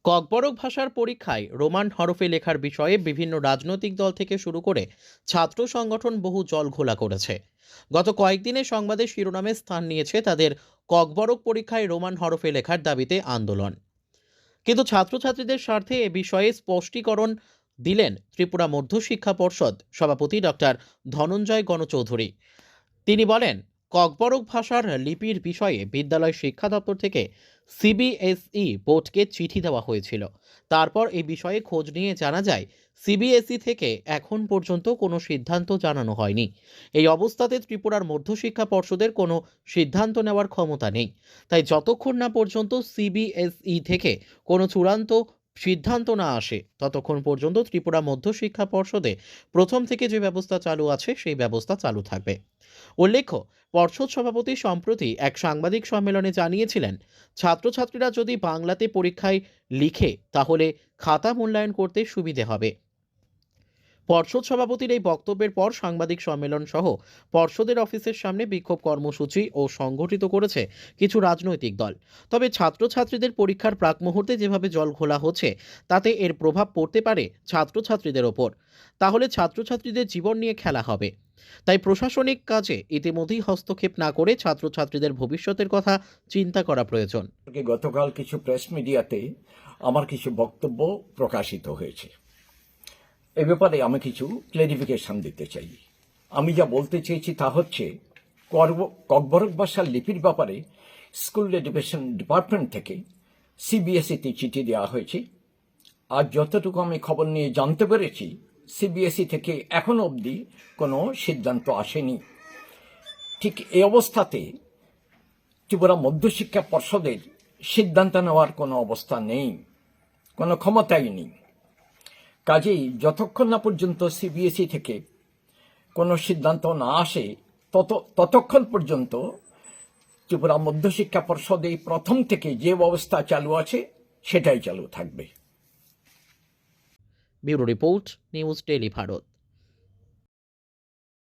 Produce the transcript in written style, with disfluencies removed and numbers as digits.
ককবরক ভাষার পরীক্ষায় রোমান হরফে লেখার বিষয়ে বিভিন্ন রাজনৈতিক দল থেকে শুরু করে ছাত্র সংগঠন বহু জলঘোলা করেছে। গত কয়েকদিনে সংবাদের শিরোনামে স্থান নিয়েছে তাদের ককবরক পরীক্ষায় রোমান হরফে লেখার দাবিতে আন্দোলন। কিন্তু ছাত্রছাত্রীদের স্বার্থে এ বিষয়ে স্পষ্টীকরণ দিলেন ত্রিপুরা মধ্য শিক্ষা পর্ষদ সভাপতি ডক্টর ধনঞ্জয় গণচৌধুরী। তিনি বলেন, ককবরক ভাষার লিপির বিষয়ে বিদ্যালয় শিক্ষা দপ্তর থেকে সিবিএসই বোর্ডকে চিঠি দেওয়া হয়েছিল। তারপর এই বিষয়ে খোঁজ নিয়ে জানা যায় সিবিএসই থেকে এখন পর্যন্ত কোনো সিদ্ধান্ত জানানো হয়নি। এই অবস্থাতে ত্রিপুরার মধ্যশিক্ষা পর্ষদের কোনো সিদ্ধান্ত নেওয়ার ক্ষমতা নেই। তাই যতক্ষণ না পর্যন্ত সিবিএসই থেকে কোনো চূড়ান্ত সিদ্ধান্ত না আসে ততক্ষণ পর্যন্ত ত্রিপুরা মধ্যশিক্ষা পর্ষদে প্রথম থেকে যে ব্যবস্থা চালু আছে সেই ব্যবস্থা চালু থাকবে। উল্লেখ্য, পর্ষদ সভাপতি সম্প্রতি এক সাংবাদিক সম্মেলনে জানিয়েছিলেন, ছাত্রছাত্রীরা যদি বাংলাতে পরীক্ষায় লিখে তাহলে খাতা মূল্যায়ন করতে সুবিধে হবে। পর্ষদ সভাপতির এই বক্তব্যের পর সাংবাদিক সম্মেলন সহ পর্ষদের অফিসের সামনে বিক্ষোভ কর্মসূচি ও সংগঠিত করেছে কিছু রাজনৈতিক দল। তবে ছাত্রছাত্রীদের পরীক্ষার প্রাক মুহূর্তে যেভাবে জল ঘোলা হচ্ছে তাতে এর প্রভাব পড়তে পারে ছাত্রছাত্রীদের ওপর। তাহলে ছাত্রছাত্রীদের জীবন নিয়ে খেলা হবে। তাই প্রশাসনিক কাজে ইতিমধ্যেই হস্তক্ষেপ না করে ছাত্রছাত্রীদের ভবিষ্যতের কথা চিন্তা করা প্রয়োজন। গতকাল কিছু প্রেস মিডিয়াতে আমার কিছু বক্তব্য প্রকাশিত হয়েছে। এ ব্যাপারে আমি কিছু ক্লারিফিকেশন দিতে চাই। আমি যা বলতে চেয়েছি তা হচ্ছে, ককবরক ভাষার লিপির ব্যাপারে স্কুল এডুকেশন ডিপার্টমেন্ট থেকে সিবিএসইতে চিঠি দেওয়া হয়েছে। আর যতটুকু আমি খবর নিয়ে জানতে পেরেছি, সিবিএসই থেকে এখনো অবধি কোনো সিদ্ধান্ত আসেনি। ঠিক এই অবস্থাতে ত্রিপুরা মধ্যশিক্ষা পর্ষদের সিদ্ধান্ত নেওয়ার কোনো অবস্থা নেই, কোনো ক্ষমতাই নেই। কাজেই যতক্ষণ না পর্যন্ত সিবিএসই থেকে কোনো সিদ্ধান্ত না আসে ততক্ষণ পর্যন্ত ত্রিপুরা মধ্যশিক্ষা পর্ষদে প্রথম থেকে যে ব্যবস্থা চালু আছে সেটাই চালু থাকবে। Bureau report, news daily Bharat.